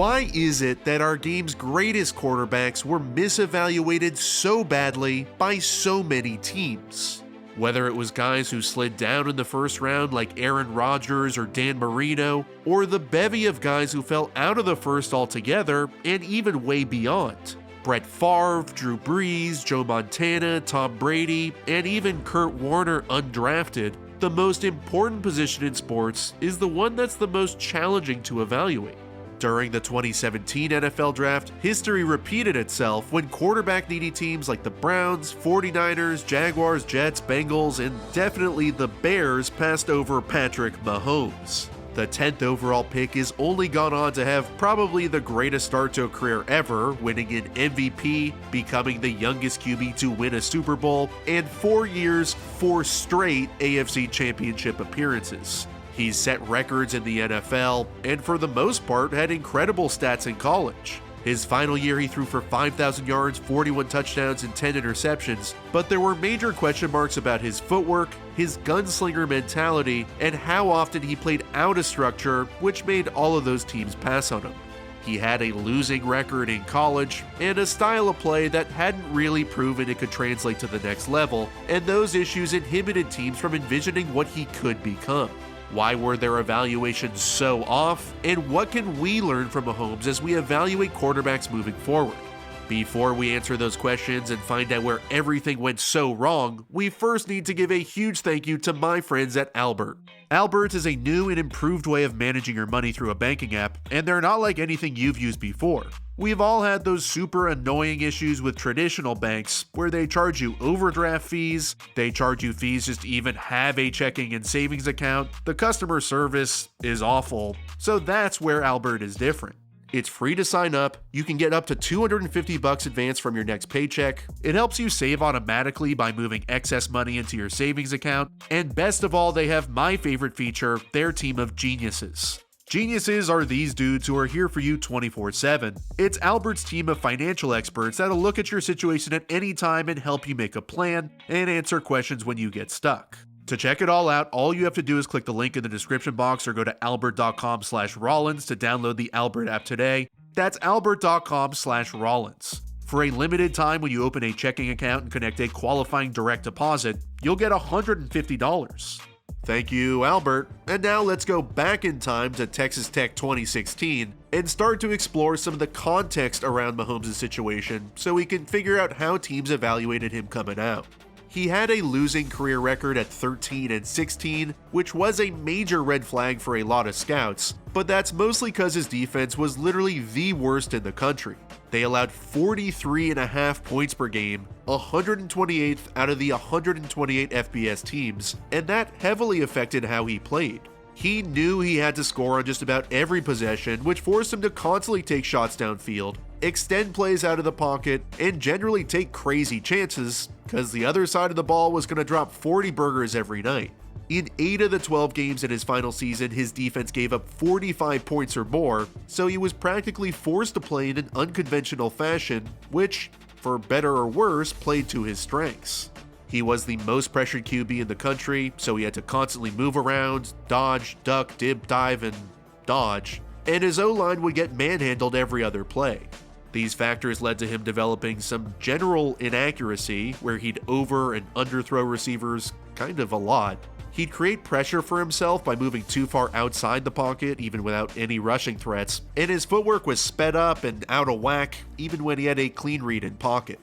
Why is it that our game's greatest quarterbacks were misevaluated so badly by so many teams? Whether it was guys who slid down in the first round like Aaron Rodgers or Dan Marino, or the bevy of guys who fell out of the first altogether and even way beyond. Brett Favre, Drew Brees, Joe Montana, Tom Brady, and even Kurt Warner undrafted, the most important position in sports is the one that's the most challenging to evaluate. During the 2017 NFL Draft, history repeated itself when quarterback-needy teams like the Browns, 49ers, Jaguars, Jets, Bengals, and definitely the Bears passed over Patrick Mahomes. The 10th overall pick has only gone on to have probably the greatest start to a career ever, winning an MVP, becoming the youngest QB to win a Super Bowl, and 4 years, 4 straight AFC Championship appearances. He's set records in the NFL, and for the most part had incredible stats in college. His final year he threw for 5,000 yards, 41 touchdowns, and 10 interceptions, but there were major question marks about his footwork, his gunslinger mentality, and how often he played out of structure, which made all of those teams pass on him. He had a losing record in college, and a style of play that hadn't really proven it could translate to the next level, and those issues inhibited teams from envisioning what he could become. Why were their evaluations so off? And what can we learn from Mahomes as we evaluate quarterbacks moving forward? Before we answer those questions and find out where everything went so wrong, we first need to give a huge thank you to my friends at Albert. Albert is a new and improved way of managing your money through a banking app, and they're not like anything you've used before. We've all had those super annoying issues with traditional banks where they charge you overdraft fees, they charge you fees just to even have a checking and savings account, the customer service is awful, so that's where Albert is different. It's free to sign up, you can get up to $250 advance from your next paycheck, it helps you save automatically by moving excess money into your savings account, and best of all, they have my favorite feature, their team of geniuses. Geniuses are these dudes who are here for you 24/7. It's Albert's team of financial experts that'll look at your situation at any time and help you make a plan and answer questions when you get stuck. To check it all out, all you have to do is click the link in the description box or go to albert.com/Rollins to download the Albert app today. That's albert.com/Rollins. For a limited time, when you open a checking account and connect a qualifying direct deposit, you'll get $150. Thank you, Albert. And now let's go back in time to Texas Tech 2016 and start to explore some of the context around Mahomes' situation so we can figure out how teams evaluated him coming out. He had a losing career record at 13-16, which was a major red flag for a lot of scouts, but that's mostly because his defense was literally the worst in the country. They allowed 43.5 points per game, 128th out of the 128 FBS teams, and that heavily affected how he played. He knew he had to score on just about every possession, which forced him to constantly take shots downfield, extend plays out of the pocket, and generally take crazy chances, because the other side of the ball was going to drop 40 burgers every night. In 8 of the 12 games in his final season, his defense gave up 45 points or more, so he was practically forced to play in an unconventional fashion, which, for better or worse, played to his strengths. He was the most pressured QB in the country, so he had to constantly move around, dodge, duck, dip, dive, and dodge, and his O-line would get manhandled every other play. These factors led to him developing some general inaccuracy, where he'd over and underthrow receivers kind of a lot. He'd create pressure for himself by moving too far outside the pocket, even without any rushing threats, and his footwork was sped up and out of whack, even when he had a clean read in pocket.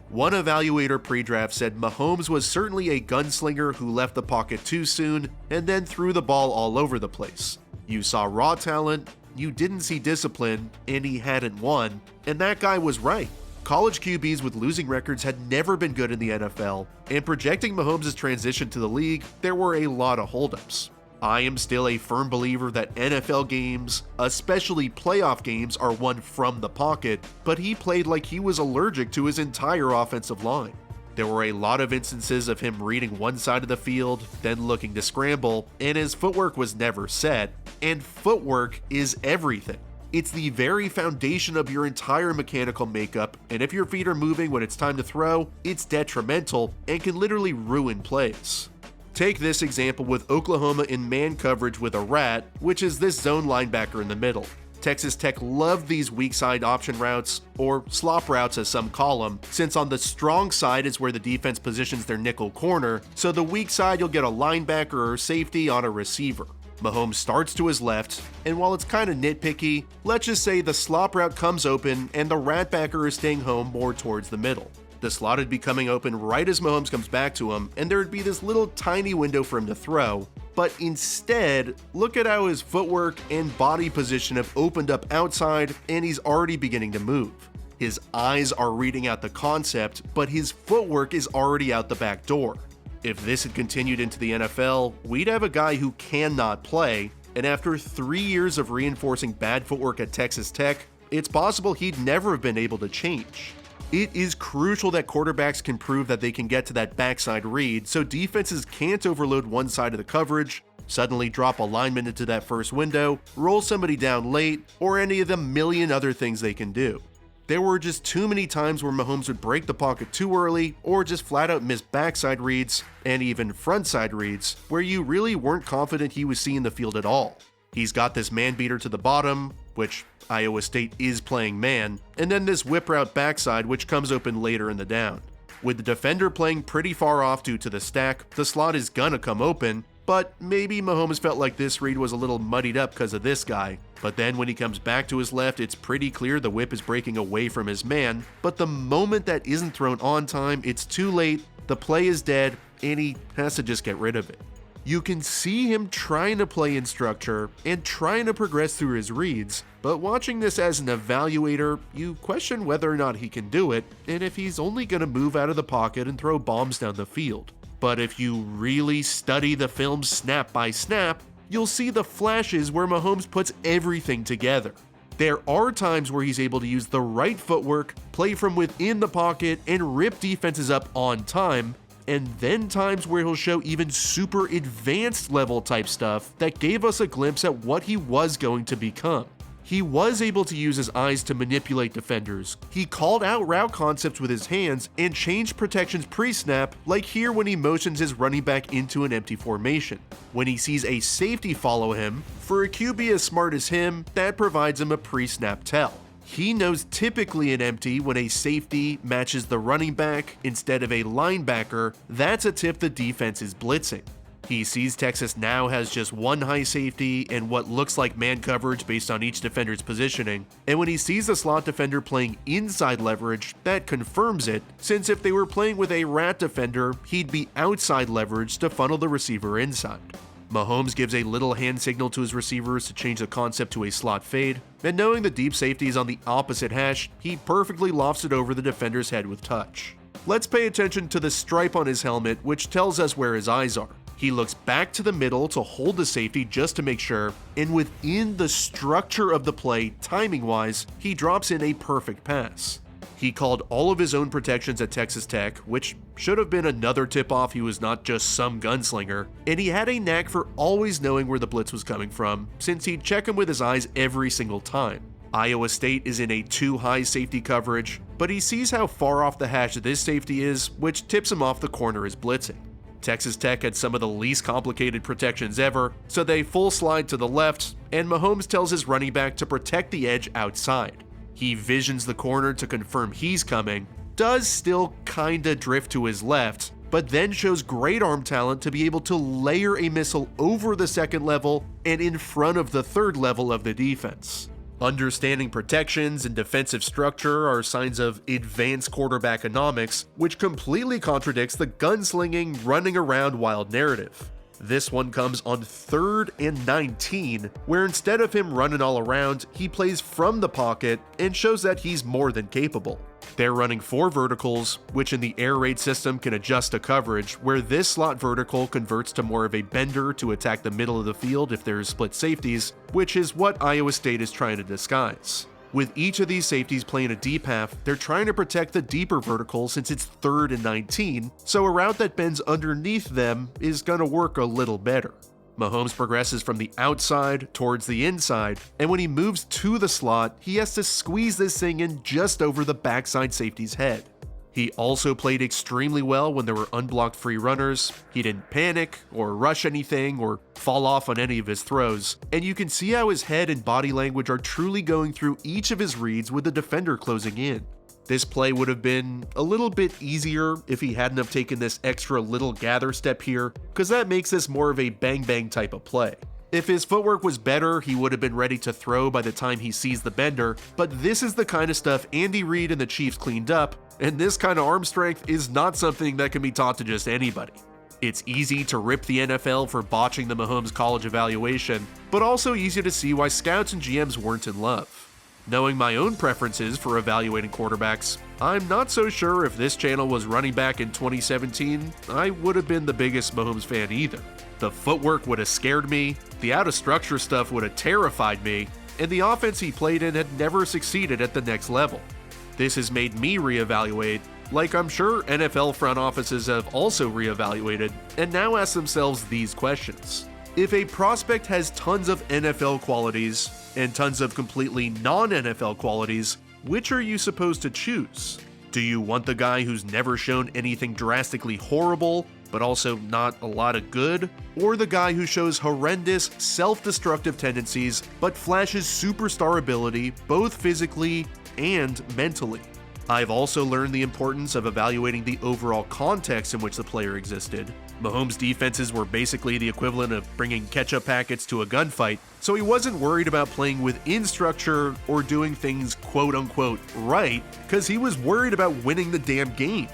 One evaluator pre-draft said Mahomes was certainly a gunslinger who left the pocket too soon and then threw the ball all over the place. You saw raw talent, you didn't see discipline, and he hadn't won, and that guy was right. College QBs with losing records had never been good in the NFL, and projecting Mahomes' transition to the league, there were a lot of holdups. I am still a firm believer that NFL games, especially playoff games, are won from the pocket, but he played like he was allergic to his entire offensive line. There were a lot of instances of him reading one side of the field, then looking to scramble, and his footwork was never set, and footwork is everything. It's the very foundation of your entire mechanical makeup, and if your feet are moving when it's time to throw, it's detrimental and can literally ruin plays. Take this example with Oklahoma in man coverage with a rat, which is this zone linebacker in the middle. Texas Tech loved these weak side option routes, or slop routes as some call them, since on the strong side is where the defense positions their nickel corner, so the weak side you'll get a linebacker or safety on a receiver. Mahomes starts to his left, and while it's kinda nitpicky, let's just say the slop route comes open and the ratbacker is staying home more towards the middle. The slot would be coming open right as Mahomes comes back to him, and there would be this little tiny window for him to throw, but instead, look at how his footwork and body position have opened up outside, and he's already beginning to move. His eyes are reading out the concept, but his footwork is already out the back door. If this had continued into the NFL, we'd have a guy who cannot play, and after 3 years of reinforcing bad footwork at Texas Tech, it's possible he'd never have been able to change. It is crucial that quarterbacks can prove that they can get to that backside read so defenses can't overload one side of the coverage, suddenly drop a lineman into that first window, roll somebody down late, or any of the million other things they can do. There were just too many times where Mahomes would break the pocket too early or just flat out miss backside reads and even frontside reads where you really weren't confident he was seeing the field at all. He's got this man beater to the bottom, which Iowa State is playing man, and then this whip route backside which comes open later in the down. With the defender playing pretty far off due to the stack, the slot is gonna come open, but maybe Mahomes felt like this read was a little muddied up because of this guy. But then when he comes back to his left, it's pretty clear the whip is breaking away from his man, but the moment that isn't thrown on time, it's too late, the play is dead, and he has to just get rid of it. You can see him trying to play in structure and trying to progress through his reads, but watching this as an evaluator, you question whether or not he can do it, and if he's only going to move out of the pocket and throw bombs down the field. But if you really study the film snap by snap, you'll see the flashes where Mahomes puts everything together. There are times where he's able to use the right footwork, play from within the pocket, and rip defenses up on time, and then times where he'll show even super advanced level type stuff that gave us a glimpse at what he was going to become. He was able to use his eyes to manipulate defenders. He called out route concepts with his hands and changed protections pre-snap, like here when he motions his running back into an empty formation. When he sees a safety follow him, for a QB as smart as him, that provides him a pre-snap tell. He knows typically in empty when a safety matches the running back instead of a linebacker, that's a tip the defense is blitzing. He sees Texas now has just one high safety and what looks like man coverage based on each defender's positioning, and when he sees the slot defender playing inside leverage, that confirms it, since if they were playing with a rat defender, he'd be outside leverage to funnel the receiver inside. Mahomes gives a little hand signal to his receivers to change the concept to a slot fade, and knowing the deep safety is on the opposite hash, he perfectly lofts it over the defender's head with touch. Let's pay attention to the stripe on his helmet, which tells us where his eyes are. He looks back to the middle to hold the safety just to make sure, and within the structure of the play, timing-wise, he drops in a perfect pass. He called all of his own protections at Texas Tech, which should have been another tip-off he was not just some gunslinger, and he had a knack for always knowing where the blitz was coming from, since he'd check him with his eyes every single time. Iowa State is in a too high safety coverage, but he sees how far off the hash this safety is, which tips him off the corner is blitzing. Texas Tech had some of the least complicated protections ever, so they full slide to the left, and Mahomes tells his running back to protect the edge outside. He visions the corner to confirm he's coming, does still kinda drift to his left, but then shows great arm talent to be able to layer a missile over the second level and in front of the third level of the defense. Understanding protections and defensive structure are signs of advanced quarterback economics, which completely contradicts the gunslinging, running around wild narrative. This one comes on 3rd and 19, where instead of him running all around, he plays from the pocket and shows that he's more than capable. They're running 4 verticals, which in the air raid system can adjust to coverage, where this slot vertical converts to more of a bender to attack the middle of the field if there's split safeties, which is what Iowa State is trying to disguise. With each of these safeties playing a deep half, they're trying to protect the deeper vertical since it's 3rd and 19, so a route that bends underneath them is gonna work a little better. Mahomes progresses from the outside towards the inside, and when he moves to the slot, he has to squeeze this thing in just over the backside safety's head. He also played extremely well when there were unblocked free runners. He didn't panic or rush anything or fall off on any of his throws, and you can see how his head and body language are truly going through each of his reads with the defender closing in. This play would have been a little bit easier if he hadn't have taken this extra little gather step here, because that makes this more of a bang-bang type of play. If his footwork was better, he would have been ready to throw by the time he sees the bender, but this is the kind of stuff Andy Reid and the Chiefs cleaned up, and this kind of arm strength is not something that can be taught to just anybody. It's easy to rip the NFL for botching the Mahomes college evaluation, but also easy to see why scouts and GMs weren't in love. Knowing my own preferences for evaluating quarterbacks, I'm not so sure if this channel was running back in 2017, I would have been the biggest Mahomes fan either. The footwork would have scared me, the out-of-structure stuff would have terrified me, and the offense he played in had never succeeded at the next level. This has made me reevaluate, like I'm sure NFL front offices have also reevaluated, and now ask themselves these questions. If a prospect has tons of NFL qualities and tons of completely non-NFL qualities, which are you supposed to choose? Do you want the guy who's never shown anything drastically horrible, but also not a lot of good? Or the guy who shows horrendous, self-destructive tendencies, but flashes superstar ability both physically and mentally? I've also learned the importance of evaluating the overall context in which the player existed. Mahomes' defenses were basically the equivalent of bringing ketchup packets to a gunfight, so he wasn't worried about playing within structure or doing things quote-unquote right, because he was worried about winning the damn game.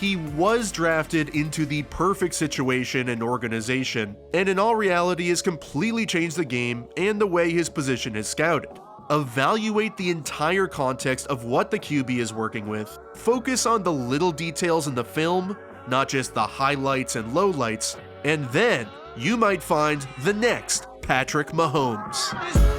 He was drafted into the perfect situation and organization, and in all reality has completely changed the game and the way his position is scouted. Evaluate the entire context of what the QB is working with, focus on the little details in the film, not just the highlights and lowlights, and then you might find the next Patrick Mahomes.